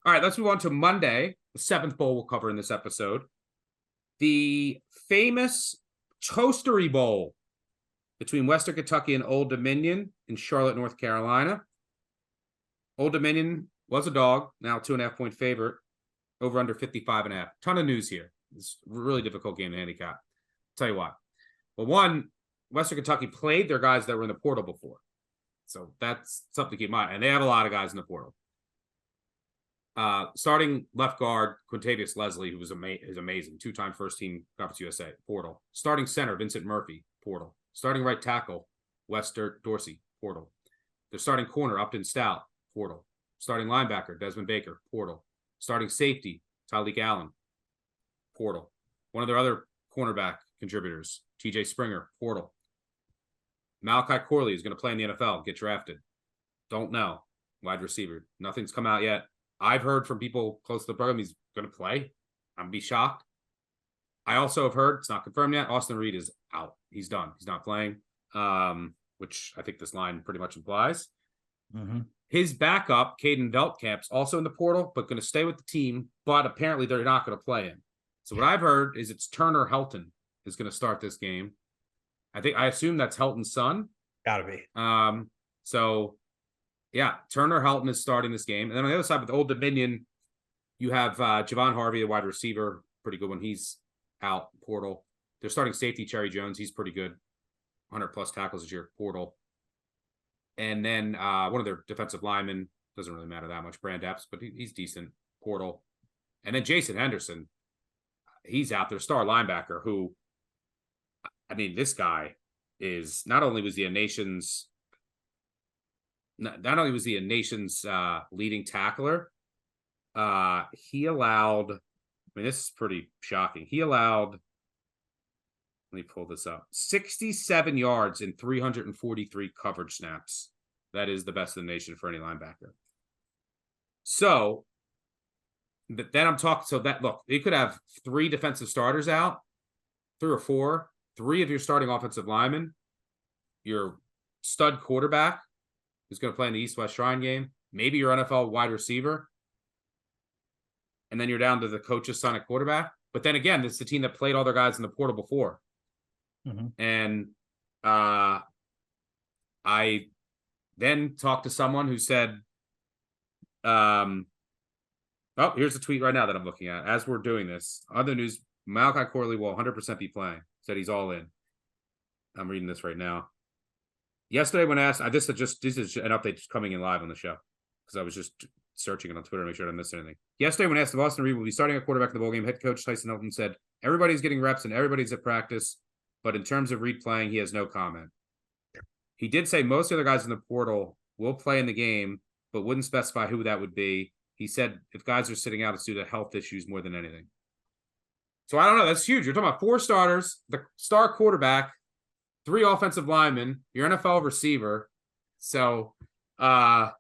All right, let's move on to Monday. The 7th bowl we'll cover in this episode. The famous Tostary Bowl between Western Kentucky and Old Dominion in Charlotte, North Carolina. Old Dominion was a dog, now 2.5-point favorite, over under 55.5. Ton of news here. It's a really difficult game to handicap. I'll tell you why. Well, one, Western Kentucky played their guys that were in the portal before. So that's something to keep in mind. And they have a lot of guys in the portal. Starting left guard, Quintavious Leslie, who was amazing. 2-time first-team Conference USA, portal. Starting center, Vincent Murphy, portal. Starting right tackle, Wester Dorsey, portal. They're starting corner, Upton Stout, portal. Starting linebacker, Desmond Baker, portal. Starting safety, Tyleek Allen, portal. One of their other cornerback contributors, TJ Springer, portal. Malachi Corley is going to play in the NFL, get drafted. Don't know. Wide receiver. Nothing's come out yet. I've heard from people close to the program he's going to play. I'm going to be shocked. I also have heard, it's not confirmed yet, Austin Reed is out. He's done. He's not playing, which I think this line pretty much implies. Mm-hmm. His backup, Caden Veltkamp's also in the portal, but going to stay with the team, but apparently they're not going to play him. So what I've heard is it's Turner Helton is going to start this game. I assume that's Helton's son. Gotta be. So yeah, Turner Helton is starting this game. And then on the other side with Old Dominion, you have Javon Harvey, the wide receiver, pretty good when he's out, portal. They're starting safety Cherry Jones. He's pretty good. 100+ tackles this year, portal. And then one of their defensive linemen, doesn't really matter that much, Brand Epps, but he's decent, portal. And then Jason Henderson, he's out there, star linebacker, who, I mean, this guy is not only was he a nation's leading tackler, he allowed, I mean, this is pretty shocking. He allowed, let me pull this up, 67 yards in 343 coverage snaps. That is the best in the nation for any linebacker. So, then I'm talking, so that, look, you could have 3 defensive starters out, 3 or 4, 3 of your starting offensive linemen, your stud quarterback, who's going to play in the East-West Shrine game, maybe your NFL wide receiver, and then you're down to the coach's son at quarterback. But then again, this is the team that played all their guys in the portal before. Mm-hmm. And I then talked to someone who said, oh, here's a tweet right now that I'm looking at. As we're doing this, other news, Malachi Corley will 100% be playing. Said he's all in. I'm reading this right now. Yesterday when asked, this is an update just coming in live on the show because I was just searching it on Twitter to make sure I didn't miss anything. Yesterday when asked if Austin Reed will be starting a quarterback in the bowl game, head coach Tyson Hilton said, everybody's getting reps and everybody's at practice, but in terms of Reed playing, he has no comment. He did say most of the other guys in the portal will play in the game, but wouldn't specify who that would be. He said if guys are sitting out, it's due to health issues more than anything. So I don't know. That's huge. You're talking about 4 starters, the star quarterback, 3 offensive linemen, your NFL receiver. So I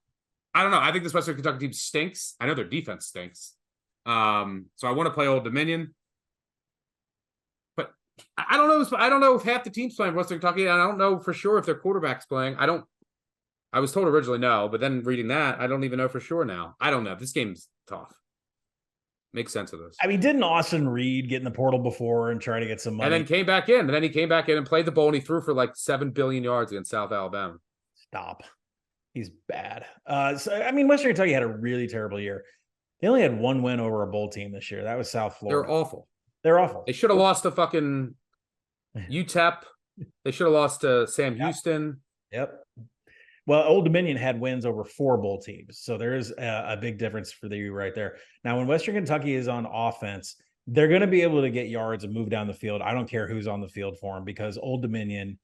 don't know. I think this Western Kentucky team stinks. I know their defense stinks. So I want to play Old Dominion. But I don't know. I don't know if half the team's playing Western Kentucky. And I don't know for sure if their quarterback's playing. I was told originally no, but then reading that, I don't even know for sure now. I don't know. This game's tough. Makes sense of this. I mean, didn't Austin Reed get in the portal before and try to get some money? And then came back in. And then he came back in and played the bowl, and he threw for like 7 billion yards against South Alabama. Stop. He's bad. So I mean, Western Kentucky had a really terrible year. They only had 1 win over a bowl team this year. That was South Florida. They're awful. They're awful. They should have lost to fucking UTEP. They should have lost to Sam Houston. Yep. Well, Old Dominion had wins over 4 bowl teams. So there is a big difference for you right there. Now, when Western Kentucky is on offense, they're going to be able to get yards and move down the field. I don't care who's on the field for them because Old Dominion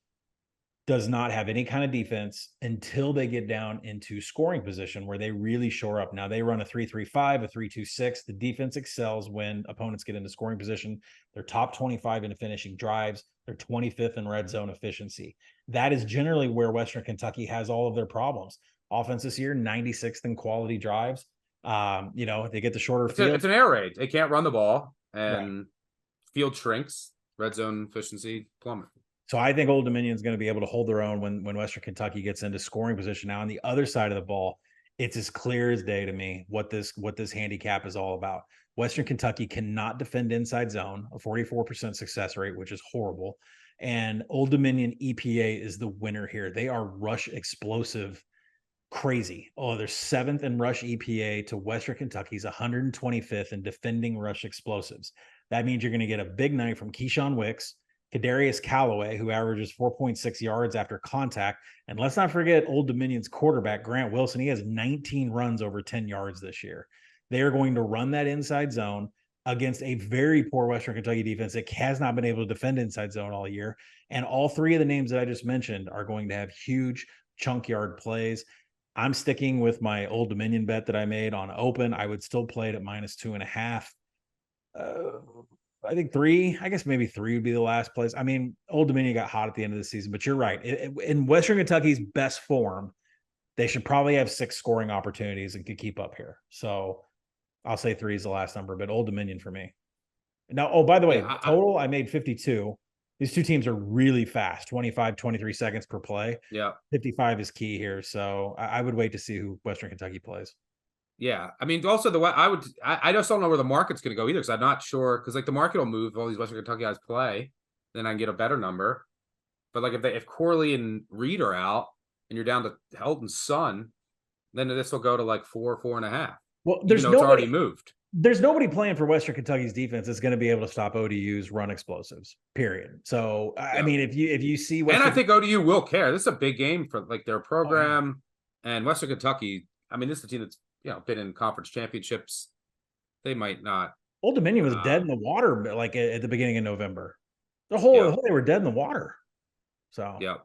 does not have any kind of defense until they get down into scoring position where they really shore up. Now, they run a 3-3-5, a 3-2-6. The defense excels when opponents get into scoring position. They're top 25 in finishing drives. They're 25th in red zone efficiency. That is generally where Western Kentucky has all of their problems. Offense this year, 96th in quality drives. They get the shorter field. It's an air raid. They can't run the ball, and field shrinks. Red zone efficiency plummet. So I think Old Dominion is going to be able to hold their own when Western Kentucky gets into scoring position. Now, on the other side of the ball, it's as clear as day to me what this handicap is all about. Western Kentucky cannot defend inside zone, a 44% success rate, which is horrible. And Old Dominion EPA is the winner here. They are rush explosive crazy. Oh, they're 7th in rush EPA to Western Kentucky's 125th in defending rush explosives. That means you're going to get a big night from Keyshawn Wicks, Kadarius Callaway, who averages 4.6 yards after contact. And let's not forget Old Dominion's quarterback, Grant Wilson. He has 19 runs over 10 yards this year. They are going to run that inside zone against a very poor Western Kentucky defense that has not been able to defend inside zone all year. And all three of the names that I just mentioned are going to have huge chunk yard plays. I'm sticking with my Old Dominion bet that I made on open. I would still play it at -2.5. I think 3. I guess maybe 3 would be the last place. I mean, Old Dominion got hot at the end of the season, but you're right. In Western Kentucky's best form, they should probably have 6 scoring opportunities and could keep up here. So I'll say 3 is the last number, but Old Dominion for me. Now, oh, by the way, total, I made 52. These two teams are really fast, 25, 23 seconds per play. Yeah. 55 is key here. So I would wait to see who Western Kentucky plays. Yeah. I mean, also the way I just don't know where the market's going to go either. Cause I'm not sure. Cause like the market will move if all these Western Kentucky guys play, then I can get a better number. But like if Corley and Reed are out and you're down to Helton's son, then this will go to like 4, 4.5. Well, there's it's already moved. There's nobody playing for Western Kentucky's defense that's going to be able to stop ODU's run explosives, period. So, I mean, if you see Western... And I think ODU will care. This is a big game for like their program. And Western Kentucky, I mean, this is a team that's, been in conference championships. They might not. Old Dominion was dead in the water like at the beginning of November. They were dead in the water. So, yeah.